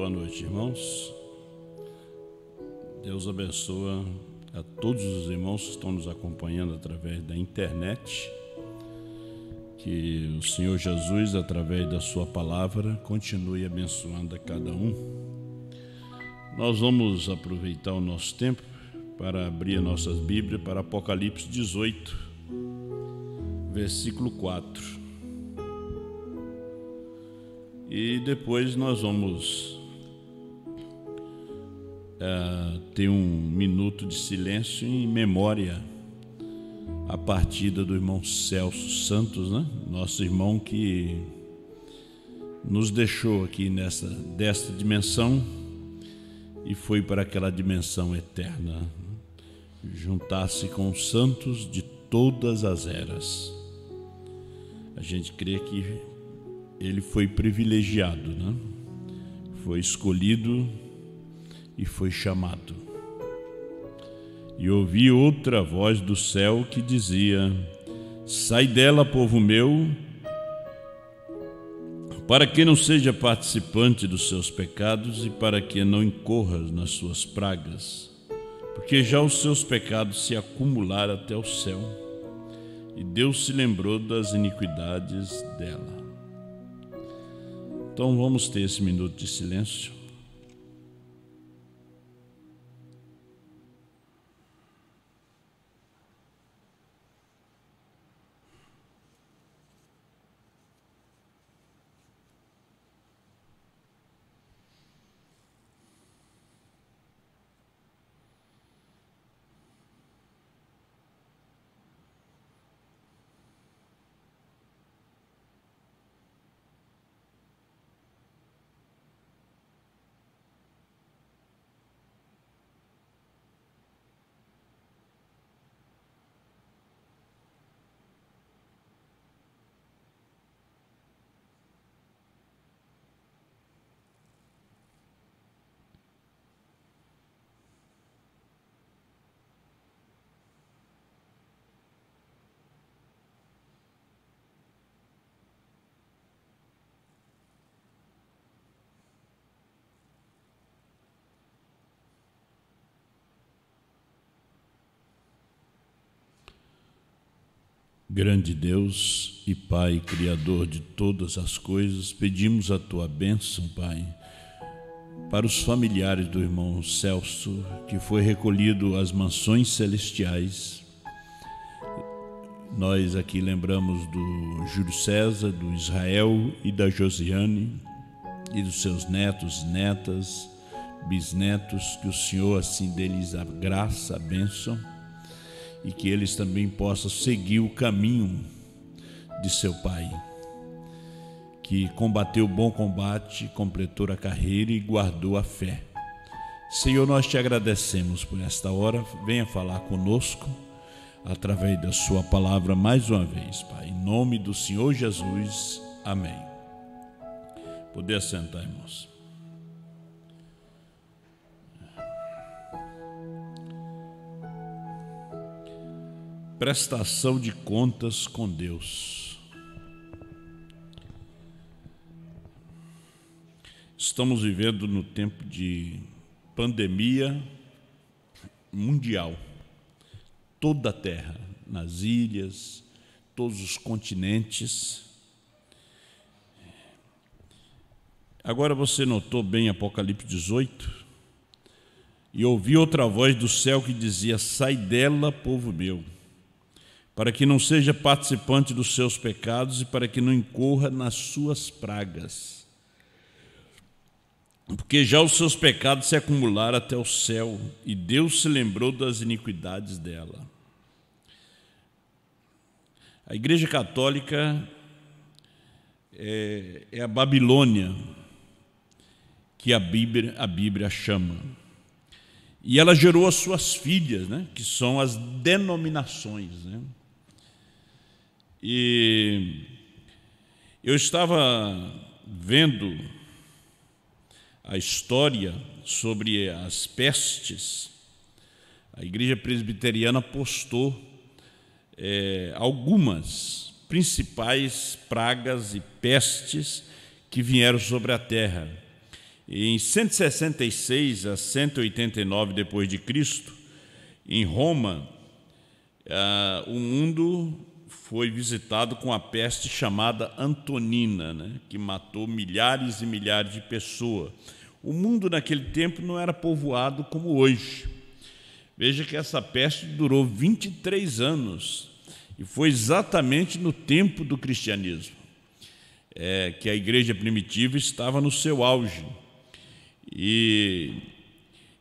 Boa noite, irmãos. Deus abençoa a todos os irmãos que estão nos acompanhando através da internet. Que o Senhor Jesus, através da sua palavra, continue abençoando a cada um. Nós vamos aproveitar o nosso tempo para abrir nossas Bíblias para Apocalipse 18, versículo 4. E depois nós vamos ter um minuto de silêncio em memória à partida do irmão Celso Santos, né? Nosso irmão que nos deixou aqui desta dimensão e foi para aquela dimensão eterna, juntar-se com os santos de todas as eras. A gente crê que ele foi privilegiado, né? Foi escolhido e foi chamado. E ouvi outra voz do céu que dizia: sai dela, povo meu, para que não seja participante dos seus pecados e para que não incorras nas suas pragas, porque já os seus pecados se acumularam até o céu, e Deus se lembrou das iniquidades dela. Então vamos ter esse minuto de silêncio. Grande Deus e Pai, Criador de todas as coisas, pedimos a Tua bênção, Pai, para os familiares do irmão Celso, que foi recolhido às mansões celestiais. Nós aqui lembramos do Júlio César, do Israel e da Josiane, e dos seus netos, netas, bisnetos, que o Senhor assim dê-lhes a graça, a bênção, e que eles também possam seguir o caminho de seu pai, que combateu o bom combate, completou a carreira e guardou a fé. Senhor, nós te agradecemos por esta hora. Venha falar conosco através da sua palavra mais uma vez, Pai. Em nome do Senhor Jesus, amém. Poder sentar, irmãos. Prestação de contas com Deus. Estamos vivendo no tempo de pandemia mundial. Toda a terra, nas ilhas, todos os continentes. Agora você notou bem Apocalipse 18? E ouvi outra voz do céu que dizia: sai dela, povo meu, para que não seja participante dos seus pecados e para que não incorra nas suas pragas. Porque já os seus pecados se acumularam até o céu, e Deus se lembrou das iniquidades dela. A Igreja Católica é a Babilônia, que a Bíblia chama. E ela gerou as suas filhas, né, que são as denominações, né? E eu estava vendo a história sobre as pestes. A Igreja Presbiteriana postou algumas principais pragas e pestes que vieram sobre a terra. Em 166 a 189 depois de Cristo, em Roma, o mundo foi visitado com a peste chamada Antonina, né, que matou milhares e milhares de pessoas. O mundo naquele tempo não era povoado como hoje. Veja que essa peste durou 23 anos e foi exatamente no tempo do cristianismo, que a igreja primitiva estava no seu auge. E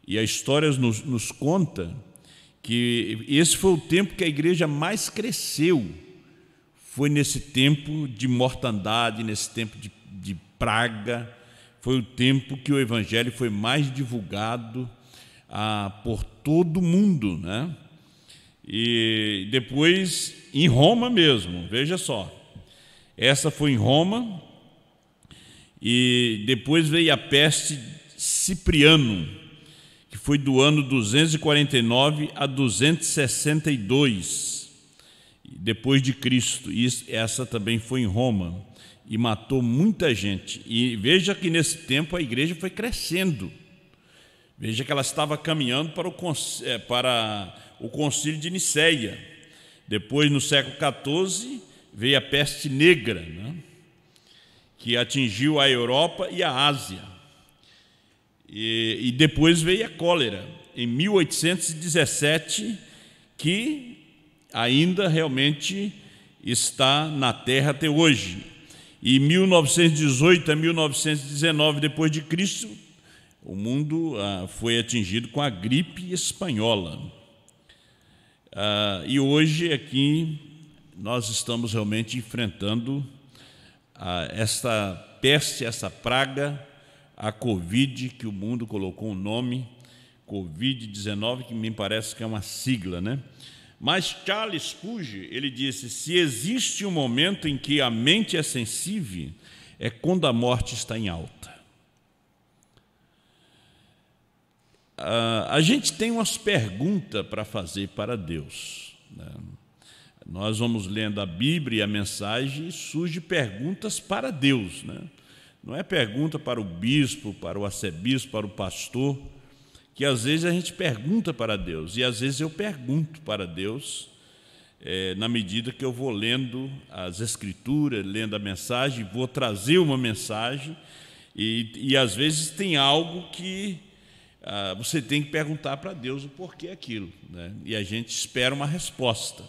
a história nos conta que esse foi o tempo que a igreja mais cresceu. Foi nesse tempo de mortandade, nesse tempo de praga. Foi o tempo que o evangelho foi mais divulgado por todo mundo, né? E depois em Roma mesmo, veja só. Essa foi em Roma, e depois veio a peste Cipriano, que foi do ano 249 a 262 depois de Cristo. E essa também foi em Roma e matou muita gente. E veja que nesse tempo a igreja foi crescendo. Veja que ela estava caminhando para o concílio de Nicéia. Depois, no século XIV, veio a peste negra, né, que atingiu a Europa e a Ásia. E depois veio a cólera, em 1817, que ainda realmente está na terra até hoje. E 1918 a 1919 depois de Cristo, o mundo foi atingido com a gripe espanhola. E hoje aqui nós estamos realmente enfrentando esta peste, essa praga, a Covid, que o mundo colocou um nome, Covid-19, que me parece que é uma sigla, né? Mas Charles Spurgeon, ele disse: se existe um momento em que a mente é sensível, é quando a morte está em alta. A gente tem umas perguntas para fazer para Deus, né? Nós vamos lendo a Bíblia e a mensagem e surgem perguntas para Deus, né? Não é pergunta para o bispo, para o arcebispo, para o pastor, que às vezes a gente pergunta para Deus, e às vezes eu pergunto para Deus, na medida que eu vou lendo as Escrituras, lendo a mensagem, vou trazer uma mensagem, e às vezes tem algo que você tem que perguntar para Deus o porquê aquilo, né? E a gente espera uma resposta.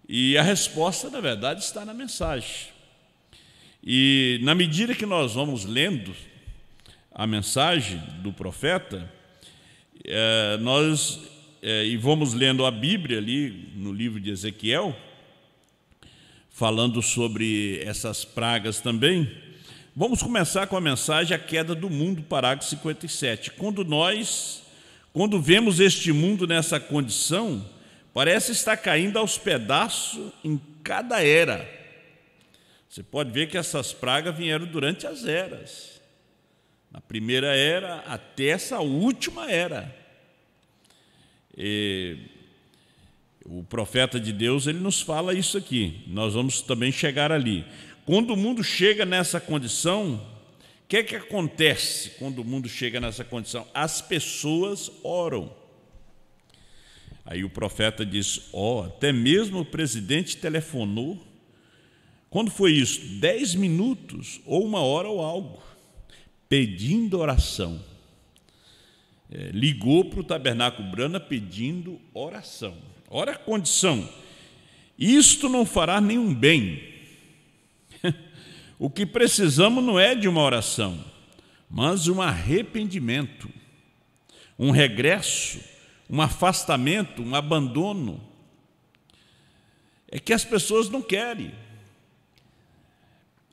E a resposta, na verdade, está na mensagem. E na medida que nós vamos lendo a mensagem do profeta, e vamos lendo a Bíblia ali no livro de Ezequiel, falando sobre essas pragas também, vamos começar com a mensagem A Queda do Mundo, parágrafo 57. Quando vemos este mundo nessa condição, parece estar caindo aos pedaços em cada era. Você pode ver que essas pragas vieram durante as eras. Na primeira era até essa última era. O profeta de Deus, ele nos fala isso aqui. Nós vamos também chegar ali. Quando o mundo chega nessa condição, o que é que acontece quando o mundo chega nessa condição? As pessoas oram. Aí o profeta diz: até mesmo o presidente telefonou. Quando foi isso? 10 minutos, ou 1 hora ou algo, pedindo oração. Ligou para o Tabernáculo Brana pedindo oração. Ora a condição: isto não fará nenhum bem. O que precisamos não é de uma oração, mas de um arrependimento, um regresso, um afastamento, um abandono. É que as pessoas não querem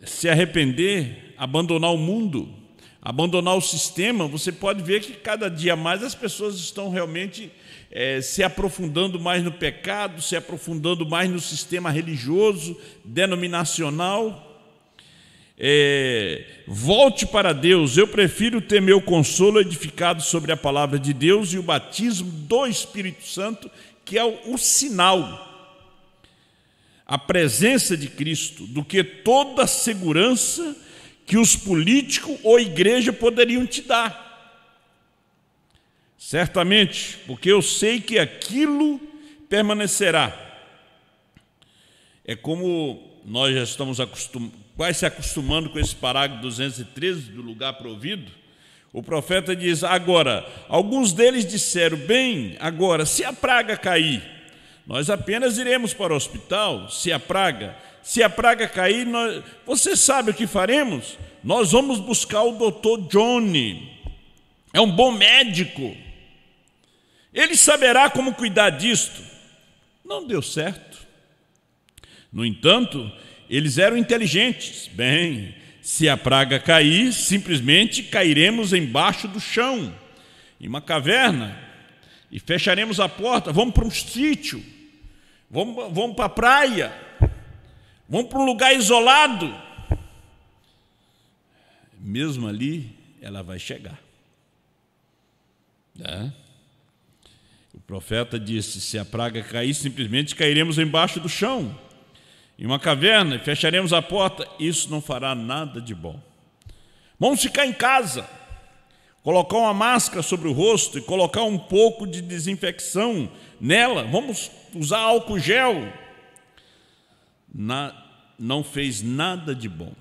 se arrepender, abandonar o mundo, abandonar o sistema. Você pode ver que cada dia mais as pessoas estão realmente se aprofundando mais no pecado, se aprofundando mais no sistema religioso, denominacional. Volte para Deus. Eu prefiro ter meu consolo edificado sobre a palavra de Deus e o batismo do Espírito Santo, que é o sinal, a presença de Cristo, do que toda a segurança que os políticos ou igreja poderiam te dar. Certamente, porque eu sei que aquilo permanecerá. É como nós já estamos quase se acostumando com esse parágrafo 213 do lugar provido. O profeta diz: agora, alguns deles disseram, bem, agora, se a praga cair, nós apenas iremos para o hospital. Se a praga cair, você sabe o que faremos? Nós vamos buscar o doutor Johnny, é um bom médico, ele saberá como cuidar disto. Não deu certo. No entanto, eles eram inteligentes. Bem, se a praga cair, simplesmente cairemos embaixo do chão, em uma caverna, e fecharemos a porta. Vamos para um sítio, vamos para a praia, vamos para um lugar isolado. Mesmo ali, ela vai chegar. O profeta disse: se a praga cair, simplesmente cairemos embaixo do chão, em uma caverna, e fecharemos a porta. Isso não fará nada de bom. Vamos ficar em casa, colocar uma máscara sobre o rosto e colocar um pouco de desinfecção nela. Vamos usar álcool gel. Não fez nada de bom.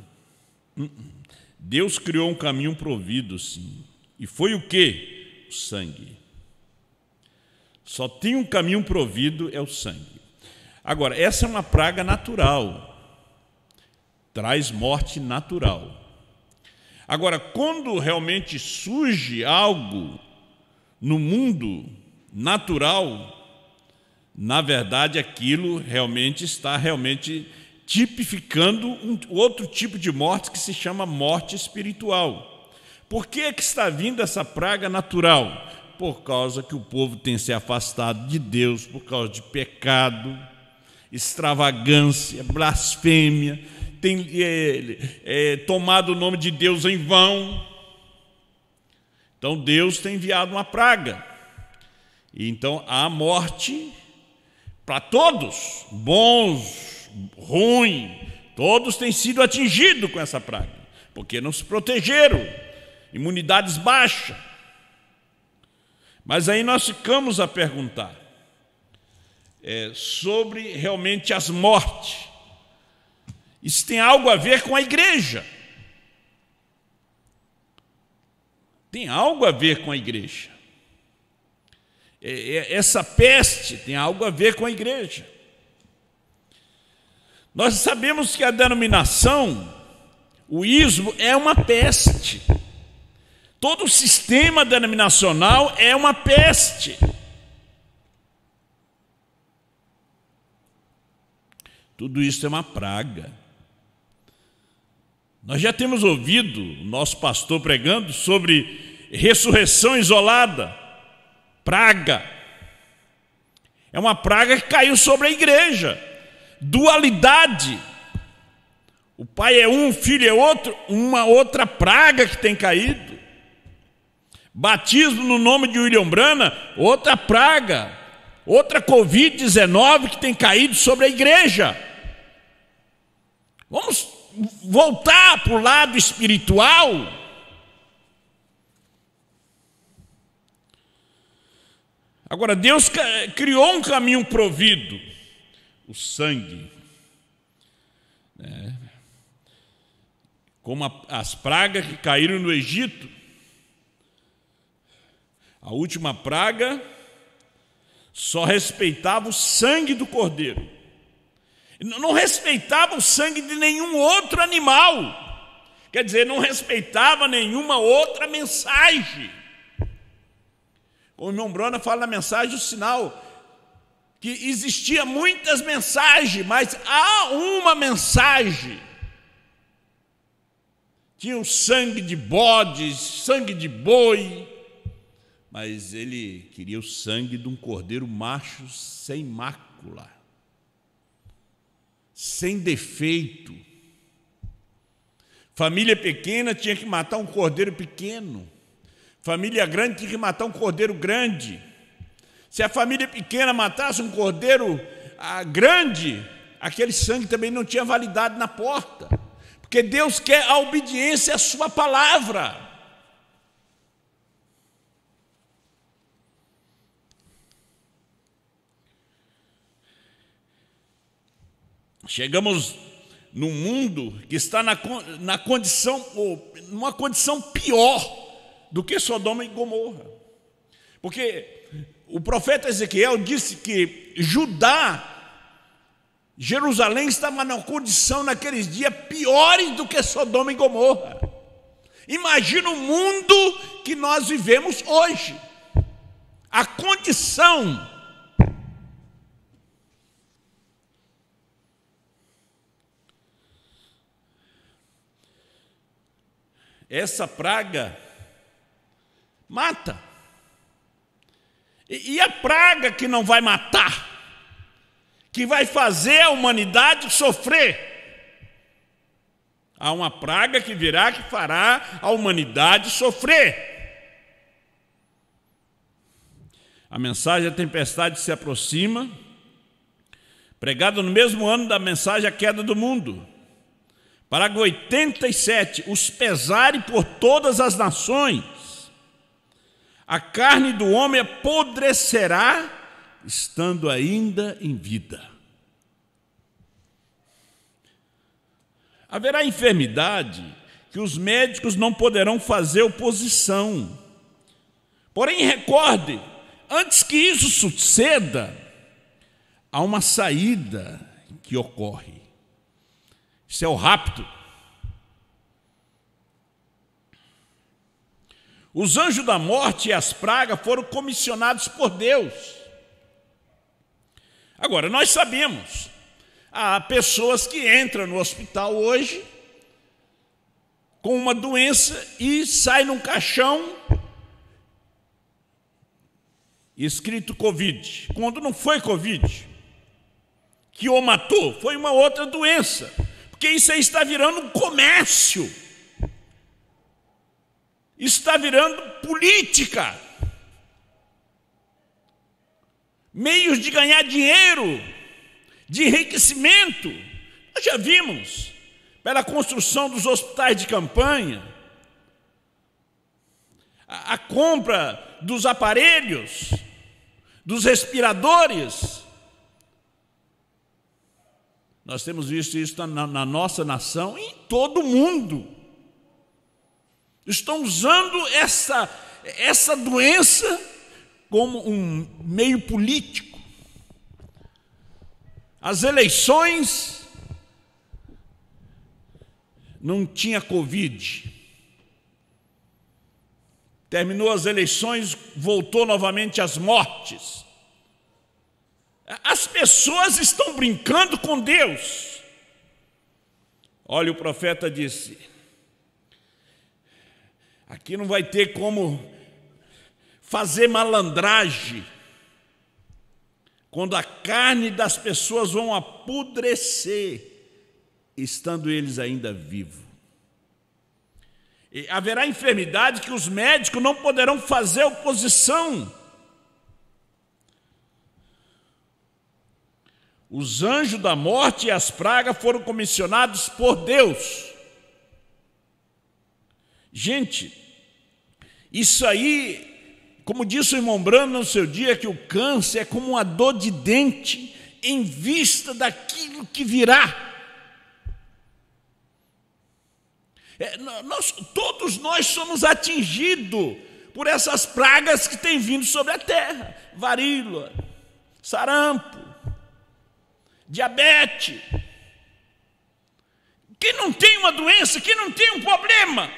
Deus criou um caminho provido, sim. E foi o quê? O sangue. Só tem um caminho provido, é o sangue. Agora, essa é uma praga natural, traz morte natural. Agora, quando realmente surge algo no mundo natural, na verdade aquilo realmente está tipificando um outro tipo de morte que se chama morte espiritual. Por que é que está vindo essa praga natural? Por causa que o povo tem se afastado de Deus, por causa de pecado, extravagância, blasfêmia, tem tomado o nome de Deus em vão. Então Deus tem enviado uma praga. E então há morte para todos, bons, ruins, todos têm sido atingidos com essa praga, porque não se protegeram, imunidades baixas. Mas aí nós ficamos a perguntar sobre realmente as mortes. Isso tem algo a ver com a igreja. Tem algo a ver com a igreja. Essa peste tem algo a ver com a igreja. Nós sabemos que a denominação, o ismo, é uma peste. Todo o sistema denominacional é uma peste. Tudo isso é uma praga. Nós já temos ouvido o nosso pastor pregando sobre ressurreição isolada. Praga. É uma praga que caiu sobre a igreja. Dualidade. O pai é um, o filho é outro. Uma outra praga que tem caído. Batismo no nome de William Branham, outra praga. Outra Covid-19 que tem caído sobre a igreja. Vamos voltar para o lado espiritual. Agora, Deus criou um caminho provido, o sangue. Como as pragas que caíram no Egito. A última praga só respeitava o sangue do cordeiro. Não respeitava o sangue de nenhum outro animal. Quer dizer, não respeitava nenhuma outra mensagem. O irmão Brona fala na mensagem o sinal, que existia muitas mensagens, mas há uma mensagem. Tinha o sangue de bodes, sangue de boi, mas ele queria o sangue de um cordeiro macho sem mácula, sem defeito. Família pequena tinha que matar um cordeiro pequeno. Família grande tinha que matar um cordeiro grande. Se a família pequena matasse um cordeiro grande, aquele sangue também não tinha validade na porta, porque Deus quer a obediência à sua palavra. Chegamos num mundo que está na condição, ou numa condição pior do que Sodoma e Gomorra. Porque o profeta Ezequiel disse que Jerusalém estava numa condição naqueles dias piores do que Sodoma e Gomorra. Imagina o mundo que nós vivemos hoje. A condição. Essa praga mata. E a praga que não vai matar, que vai fazer a humanidade sofrer? Há uma praga que virá que fará a humanidade sofrer. A mensagem da tempestade se aproxima, pregada no mesmo ano da mensagem A Queda do Mundo. Parágrafo 87, os pesares por todas as nações. A carne do homem apodrecerá, estando ainda em vida. Haverá enfermidade que os médicos não poderão fazer oposição. Porém, recorde, antes que isso suceda, há uma saída que ocorre. Isso é o rapto. Os anjos da morte e as pragas foram comissionados por Deus. Agora, nós sabemos, há pessoas que entram no hospital hoje com uma doença e saem num caixão escrito Covid, quando não foi Covid que o matou, foi uma outra doença. Porque isso aí está virando um comércio, está virando política, meios de ganhar dinheiro, de enriquecimento. Nós já vimos, pela construção dos hospitais de campanha, a compra dos aparelhos, dos respiradores. Nós temos visto isso na nossa nação e em todo o mundo. Estão usando essa doença como um meio político. As eleições não tinha Covid. Terminou as eleições, voltou novamente às mortes. As pessoas estão brincando com Deus. Olha, o profeta disse, aqui não vai ter como fazer malandragem, quando a carne das pessoas vão apodrecer, estando eles ainda vivos. E haverá enfermidade que os médicos não poderão fazer oposição. Os anjos da morte e as pragas foram comissionados por Deus. Gente, isso aí, como disse o irmão Brando no seu dia, que o câncer é como uma dor de dente em vista daquilo que virá. Todos nós somos atingidos por essas pragas que têm vindo sobre a terra. Varíola, sarampo, diabetes. Quem não tem uma doença, quem não tem um problema?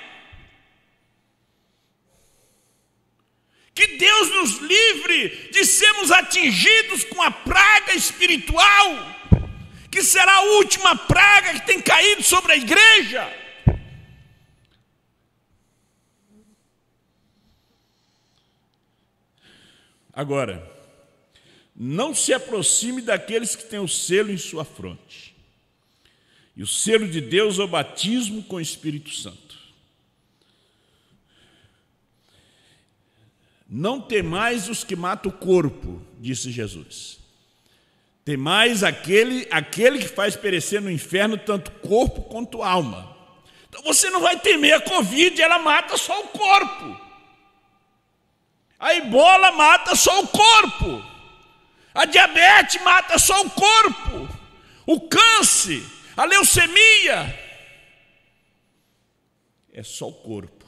Que Deus nos livre de sermos atingidos com a praga espiritual, que será a última praga que tem caído sobre a igreja. Agora, não se aproxime daqueles que têm o selo em sua fronte. E o selo de Deus é o batismo com o Espírito Santo. Não temais os que matam o corpo, disse Jesus. Temais aquele que faz perecer no inferno tanto corpo quanto alma. Então você não vai temer a Covid, ela mata só o corpo. A ebola mata só o corpo. A diabetes mata só o corpo. O câncer, a leucemia, é só o corpo.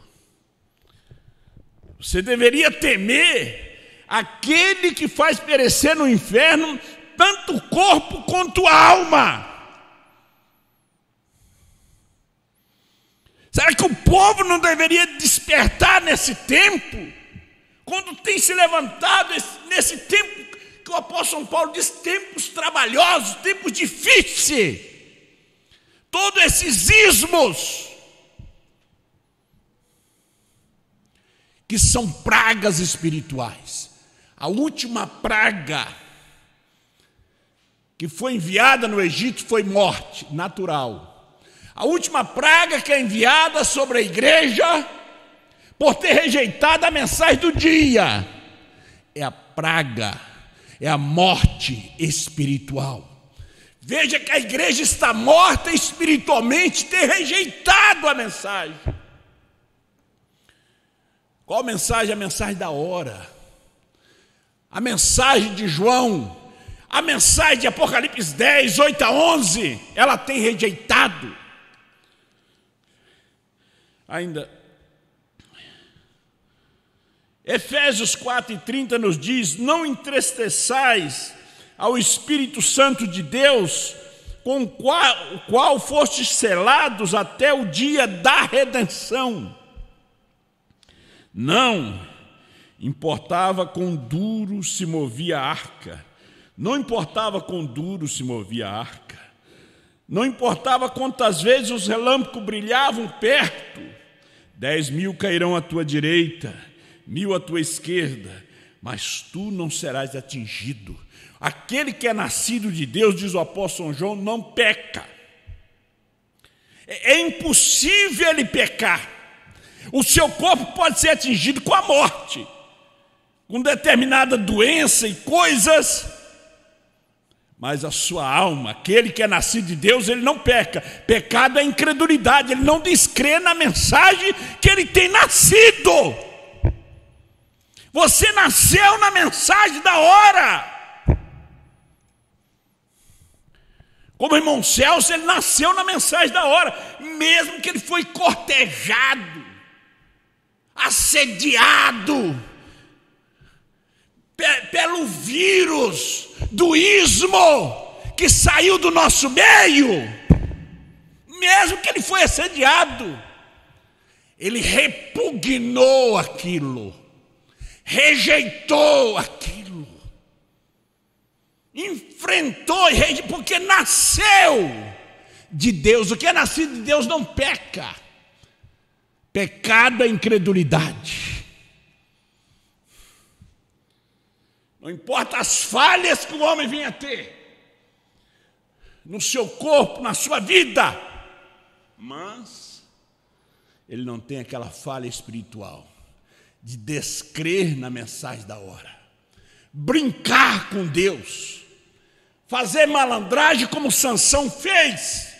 Você deveria temer aquele que faz perecer no inferno tanto o corpo quanto a alma. Será que o povo não deveria despertar nesse tempo? Quando tem se levantado nesse tempo que o apóstolo Paulo diz, tempos trabalhosos, tempos difíceis, todos esses ismos, que são pragas espirituais. A última praga que foi enviada no Egito foi morte natural. A última praga que é enviada sobre a igreja, por ter rejeitado a mensagem do dia, é a praga, é a morte espiritual. Veja que a igreja está morta espiritualmente, ter rejeitado a mensagem. Qual mensagem? A mensagem da hora. A mensagem de João, a mensagem de Apocalipse 10, 8 a 11, ela tem rejeitado. Ainda, Efésios 4:30 nos diz, não entristeçais ao Espírito Santo de Deus, com o qual fostes selados até o dia da redenção. Não importava quão duro se movia a arca, não importava quão duro se movia a arca, não importava quantas vezes os relâmpagos brilhavam perto, 10.000 cairão à tua direita, 1.000 à tua esquerda, mas tu não serás atingido. Aquele que é nascido de Deus, diz o apóstolo João, não peca. É impossível ele pecar. O seu corpo pode ser atingido com a morte, com determinada doença e coisas, mas a sua alma, aquele que é nascido de Deus, ele não peca. Pecado é incredulidade, ele não descrê na mensagem que ele tem nascido. Você nasceu na mensagem da hora. Como o irmão Celso, ele nasceu na mensagem da hora, mesmo que ele foi cortejado, assediado pelo vírus do ismo que saiu do nosso meio, mesmo que ele foi assediado, ele repugnou aquilo, rejeitou aquilo, enfrentou, porque nasceu de Deus. O que é nascido de Deus não peca. Pecado é incredulidade. Não importa as falhas que o homem venha a ter no seu corpo, na sua vida, mas ele não tem aquela falha espiritual de descrer na mensagem da hora, brincar com Deus, fazer malandragem como Sansão fez,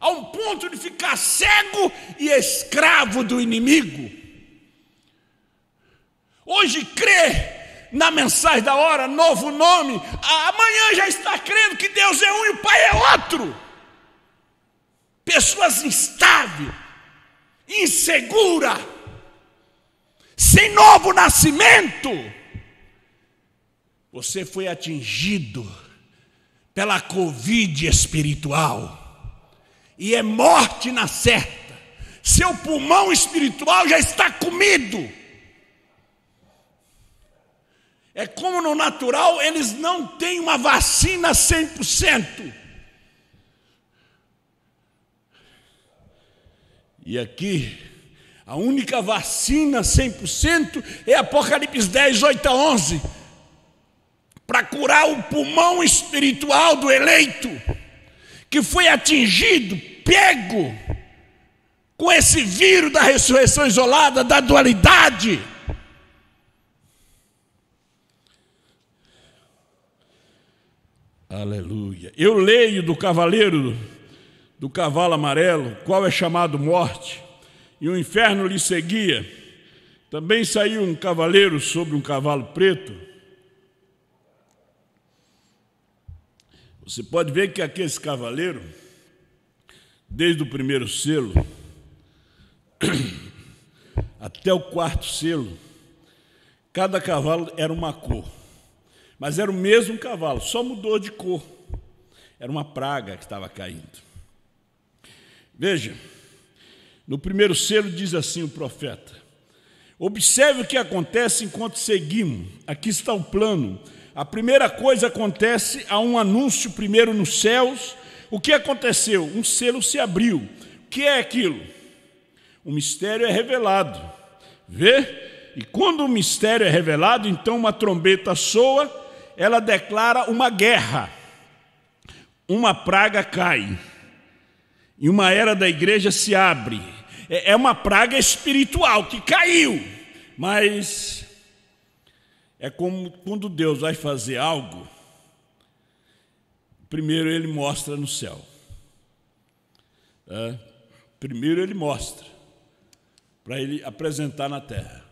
a um ponto de ficar cego e escravo do inimigo. Hoje crê na mensagem da hora, novo nome, amanhã já está crendo que Deus é um e o Pai é outro. Pessoas instáveis, inseguras, sem novo nascimento. Você foi atingido pela Covid espiritual e é morte na certa. Seu pulmão espiritual já está comido. É como no natural, eles não têm uma vacina 100%. E aqui, a única vacina 100% é Apocalipse 10, 8 a 11. Para curar o pulmão espiritual do eleito, que foi atingido, pego, com esse vírus da ressurreição isolada, da dualidade. Aleluia. Eu leio do Cavaleiro do cavalo amarelo, qual é chamado Morte, e o inferno lhe seguia. Também saiu um cavaleiro sobre um cavalo preto. Você pode ver que aquele cavaleiro, desde o primeiro selo até o quarto selo, cada cavalo era uma cor, mas era o mesmo cavalo, só mudou de cor. Era uma praga que estava caindo. Veja, no primeiro selo diz assim o profeta: observe o que acontece enquanto seguimos. Aqui está o plano. A primeira coisa acontece, há um anúncio primeiro nos céus. O que aconteceu? Um selo se abriu. O que é aquilo? O mistério é revelado. Vê? E quando o mistério é revelado, então uma trombeta soa, ela declara uma guerra. Uma praga cai. E uma era da igreja se abre. É uma praga espiritual que caiu. Mas é como quando Deus vai fazer algo, primeiro Ele mostra no céu. Primeiro Ele mostra, para Ele apresentar na terra.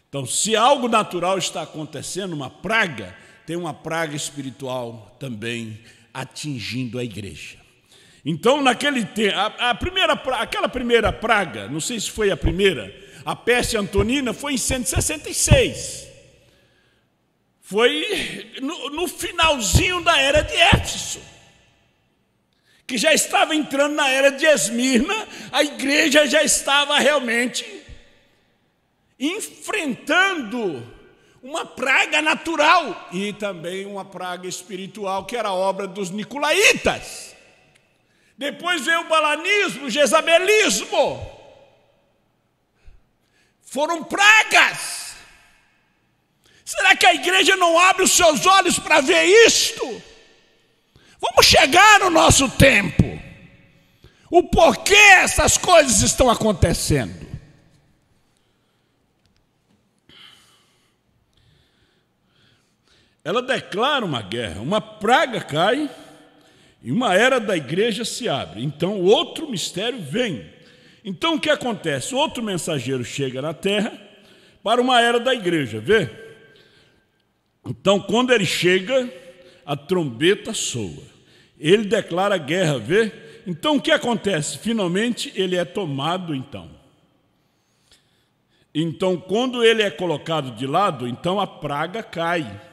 Então, se algo natural está acontecendo, uma praga, tem uma praga espiritual também atingindo a igreja. Então, naquele tempo, aquela primeira praga, não sei se foi a primeira, a peste antonina, foi em 166. Foi no finalzinho da era de Éfeso, que já estava entrando na era de Esmirna. A igreja já estava realmente enfrentando uma praga natural e também uma praga espiritual, que era a obra dos nicolaítas. Depois veio o balanismo, o jezabelismo. Foram pragas. Será que a igreja não abre os seus olhos para ver isto? Vamos chegar no nosso tempo. O porquê essas coisas estão acontecendo? Ela declara uma guerra, uma praga cai e uma era da igreja se abre. Então outro mistério vem. Então o que acontece? Outro mensageiro chega na terra para uma era da igreja, vê? Então quando ele chega, a trombeta soa. Ele declara guerra, vê? Então o que acontece? Finalmente ele é tomado então. Então quando ele é colocado de lado, então a praga cai.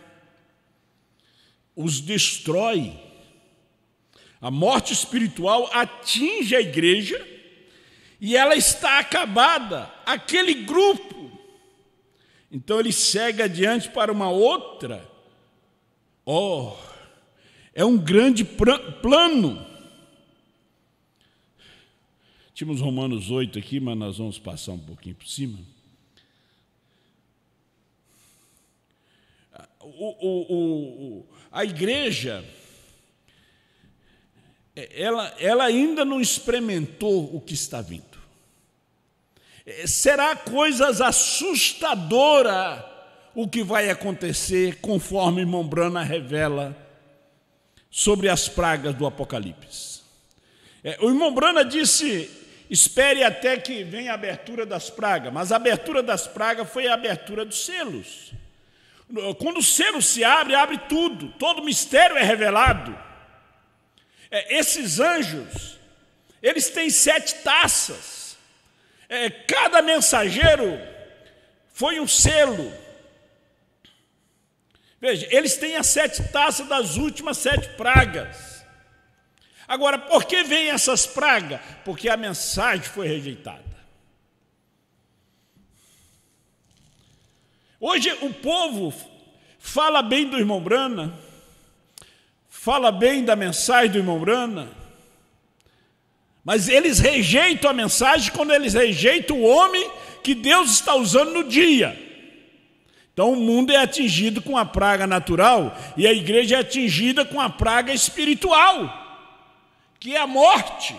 Os destrói. A morte espiritual atinge a igreja e ela está acabada. Aquele grupo. Então ele segue adiante para uma outra. É um grande plano. Tínhamos Romanos 8 aqui, mas nós vamos passar um pouquinho por cima. A igreja, ela ainda não experimentou o que está vindo. Será coisas assustadoras o que vai acontecer, conforme irmão Branham revela sobre as pragas do Apocalipse. O irmão Branham disse: espere até que venha a abertura das pragas, mas a abertura das pragas foi a abertura dos selos. Quando o selo se abre, abre tudo, todo mistério é revelado. Esses anjos, eles têm 7 taças. Cada mensageiro foi um selo. Veja, eles têm as 7 taças das últimas 7 pragas. Agora, por que vêm essas pragas? Porque a mensagem foi rejeitada. Hoje o povo fala bem do irmão Branham, fala bem da mensagem do irmão Branham, mas eles rejeitam a mensagem quando eles rejeitam o homem que Deus está usando no dia. Então o mundo é atingido com a praga natural e a igreja é atingida com a praga espiritual, que é a morte.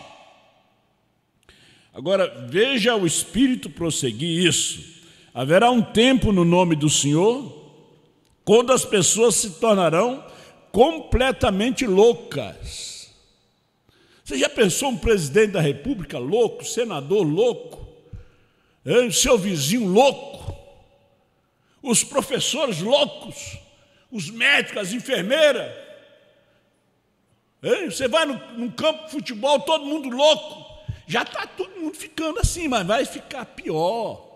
Agora, veja o Espírito prosseguir isso. Haverá um tempo no nome do Senhor, quando as pessoas se tornarão completamente loucas. Você já pensou um presidente da República louco, senador louco, o seu vizinho louco, os professores loucos, os médicos, as enfermeiras? Você vai num campo de futebol, todo mundo louco. Já está todo mundo ficando assim, mas vai ficar pior.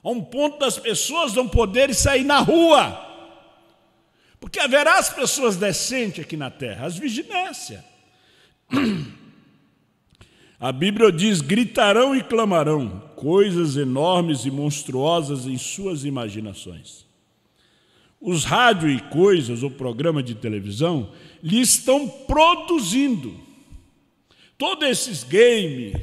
A um ponto das pessoas não poderem sair na rua. Porque haverá as pessoas decentes aqui na terra, as vigilâncias. A Bíblia diz: gritarão e clamarão coisas enormes e monstruosas em suas imaginações. Os rádios e coisas, ou programas de televisão, lhe estão produzindo. Todos esses games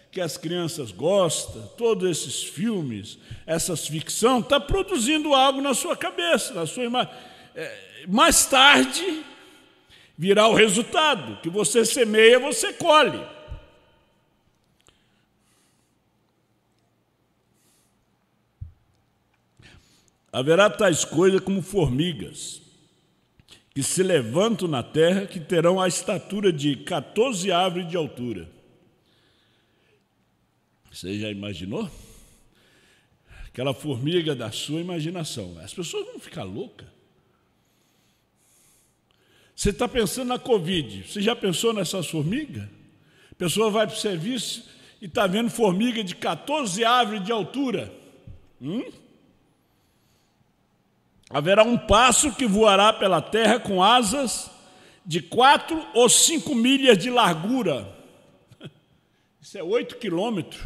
que as crianças gostam, todos esses filmes, essas ficção, está produzindo algo na sua cabeça, na sua imagem. Mais tarde virá o resultado, que você semeia, você colhe. Haverá tais coisas como formigas, que se levantam na terra, que terão a estatura de 14 árvores de altura. Você já imaginou? Aquela formiga da sua imaginação. As pessoas vão ficar loucas. Você está pensando na Covid, você já pensou nessas formigas? A pessoa vai para o serviço e está vendo formiga de 14 árvores de altura. Haverá um pássaro que voará pela terra com asas de 4 ou 5 milhas de largura. Isso é 8 quilômetros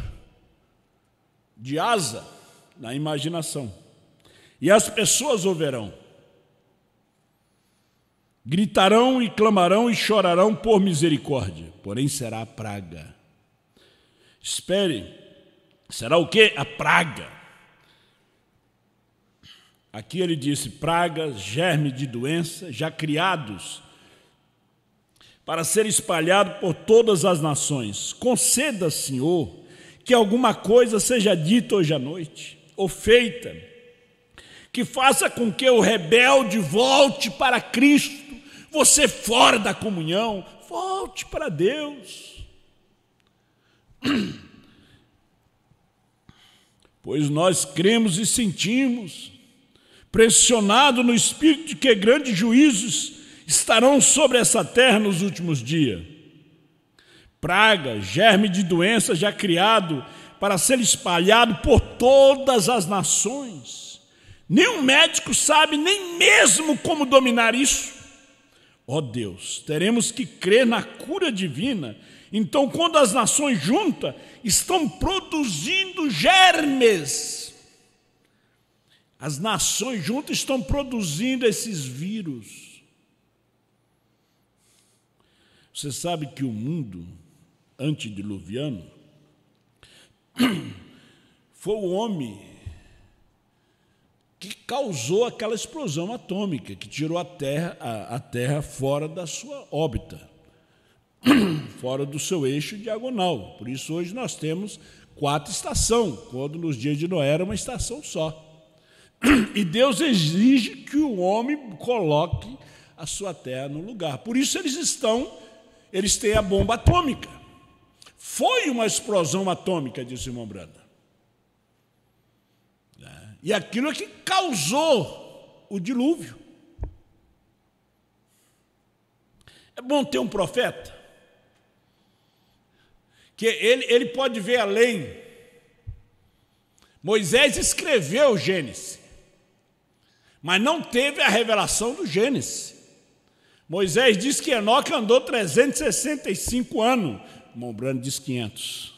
de asa na imaginação. E as pessoas o verão. Gritarão e clamarão e chorarão por misericórdia, porém será a praga. Espere, será o quê? A praga. Aqui ele disse: pragas, germe de doença, já criados, para ser espalhado por todas as nações. Conceda, Senhor, que alguma coisa seja dita hoje à noite, ou feita, que faça com que o rebelde volte para Cristo. Você fora da comunhão, volte para Deus. Pois nós cremos e sentimos, pressionado no Espírito, de que grandes juízos estarão sobre essa terra nos últimos dias. Praga, germe de doença já criado para ser espalhado por todas as nações. Nenhum médico sabe nem mesmo como dominar isso. Ó Deus, teremos que crer na cura divina. Então, quando as nações juntas estão produzindo germes, as nações juntas estão produzindo esses vírus. Você sabe que o mundo antediluviano foi o homem que causou aquela explosão atômica, que tirou a Terra fora da sua órbita, fora do seu eixo diagonal. Por isso hoje nós temos 4 estações, quando nos dias de Noé era uma estação só. E Deus exige que o homem coloque a sua terra no lugar. Por isso eles têm a bomba atômica. Foi uma explosão atômica, disse o irmão Branda. E aquilo é que causou o dilúvio. É bom ter um profeta, que ele pode ver além. Moisés escreveu o Gênesis, mas não teve a revelação do Gênesis. Moisés diz que Enoque andou 365 anos. O irmão Brando diz 500.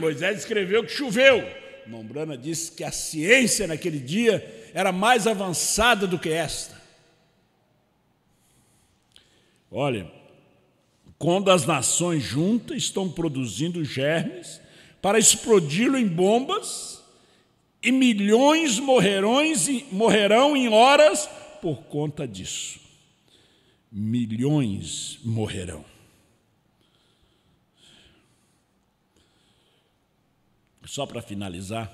Moisés escreveu que choveu. O irmão Brana disse que a ciência naquele dia era mais avançada do que esta. Olha, quando as nações juntas estão produzindo germes para explodi-lo em bombas, e milhões morrerão em horas por conta disso. Milhões morrerão. Só para finalizar,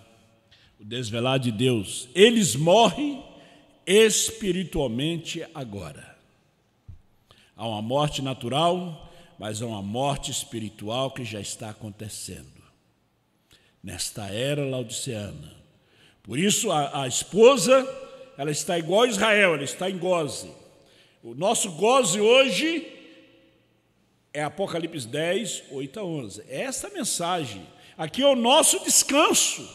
o desvelar de Deus, eles morrem espiritualmente agora. Há uma morte natural, mas há uma morte espiritual que já está acontecendo nesta era laodiceana. Por isso a esposa, ela está igual a Israel, ela está em goze. O nosso goze hoje é Apocalipse 10, 8 a 11. É essa mensagem. Aqui é o nosso descanso.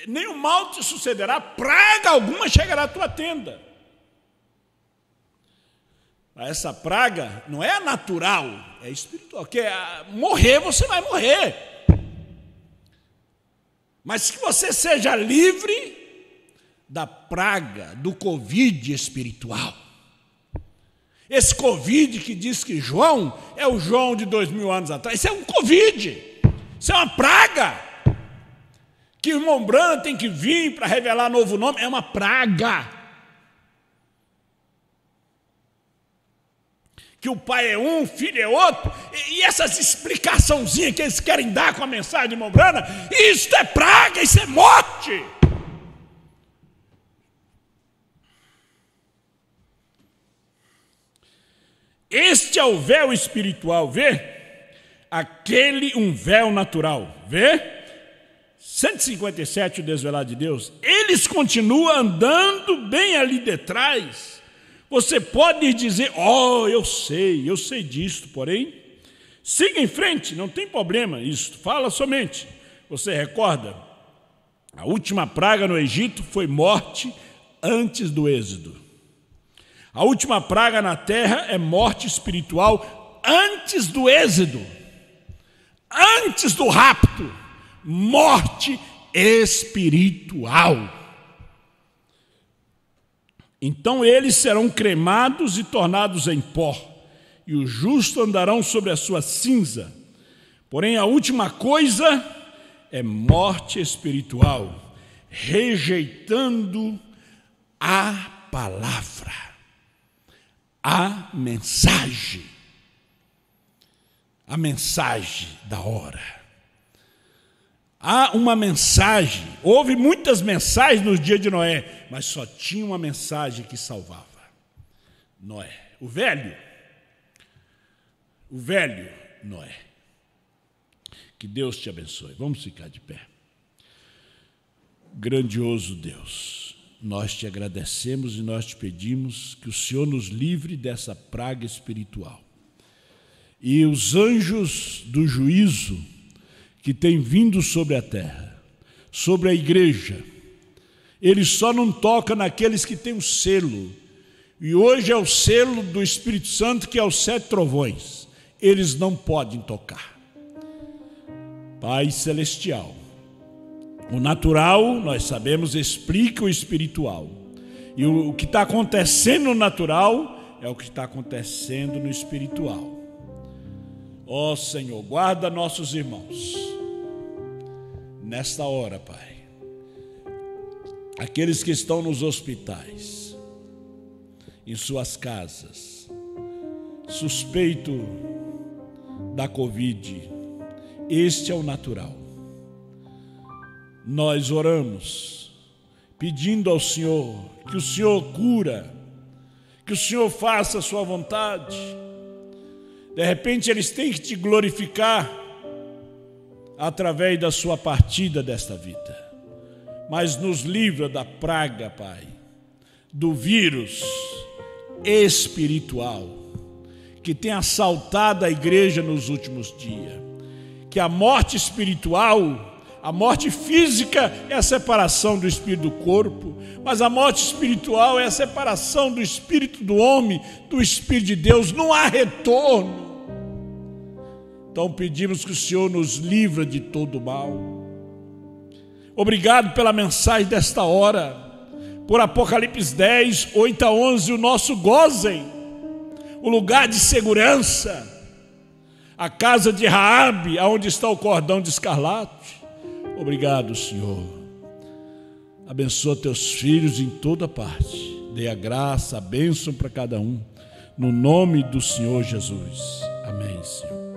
Nenhum mal te sucederá, praga alguma chegará à tua tenda. Essa praga não é natural, é espiritual. Porque morrer, você vai morrer. Mas que você seja livre da praga, do Covid espiritual. Esse Covid que diz que João é o João de 2000 anos atrás, isso é um Covid, isso é uma praga. Que o irmão Branham tem que vir para revelar novo nome, é uma praga. Que o pai é um, o filho é outro, e essas explicaçãozinhas que eles querem dar com a mensagem de irmão Branham, isso é praga, isso é morte. Este é o véu espiritual, vê? Aquele um véu natural, vê? 157, o desvelado de Deus. Eles continuam andando bem ali de trás. Você pode dizer, eu sei disto, porém, siga em frente, não tem problema, isso, fala somente. Você recorda? A última praga no Egito foi morte antes do êxodo. A última praga na terra é morte espiritual antes do êxodo, antes do rapto, morte espiritual. Então eles serão cremados e tornados em pó, e os justos andarão sobre a sua cinza. Porém, a última coisa é morte espiritual, rejeitando a palavra, a mensagem da hora. Há uma mensagem, houve muitas mensagens nos dias de Noé, mas só tinha uma mensagem que salvava. Noé, o velho Noé. Que Deus te abençoe. Vamos ficar de pé. Grandioso Deus, nós te agradecemos e nós te pedimos que o Senhor nos livre dessa praga espiritual. E os anjos do juízo que têm vindo sobre a terra, sobre a igreja, eles só não tocam naqueles que têm o selo. E hoje é o selo do Espírito Santo, que é os 7 trovões. Eles não podem tocar. Pai celestial, o natural, nós sabemos, explica o espiritual. E o que está acontecendo no natural é o que está acontecendo no espiritual. Ó Senhor, guarda nossos irmãos nesta hora, Pai. Aqueles que estão nos hospitais, em suas casas, suspeito da Covid, este é o natural. Nós oramos, pedindo ao Senhor, que o Senhor cura, que o Senhor faça a sua vontade. De repente eles têm que te glorificar através da sua partida desta vida. Mas nos livra da praga, Pai, do vírus espiritual que tem assaltado a igreja nos últimos dias. Que a morte espiritual, a morte física é a separação do espírito do corpo, mas a morte espiritual é a separação do espírito do homem, do espírito de Deus. Não há retorno. Então pedimos que o Senhor nos livre de todo mal. Obrigado pela mensagem desta hora, por Apocalipse 10, 8 a 11, o nosso gozem, o lugar de segurança, a casa de Raabe, aonde está o cordão de escarlate. Obrigado, Senhor. Abençoa teus filhos em toda parte. Dê a graça, a bênção para cada um. No nome do Senhor Jesus. Amém, Senhor.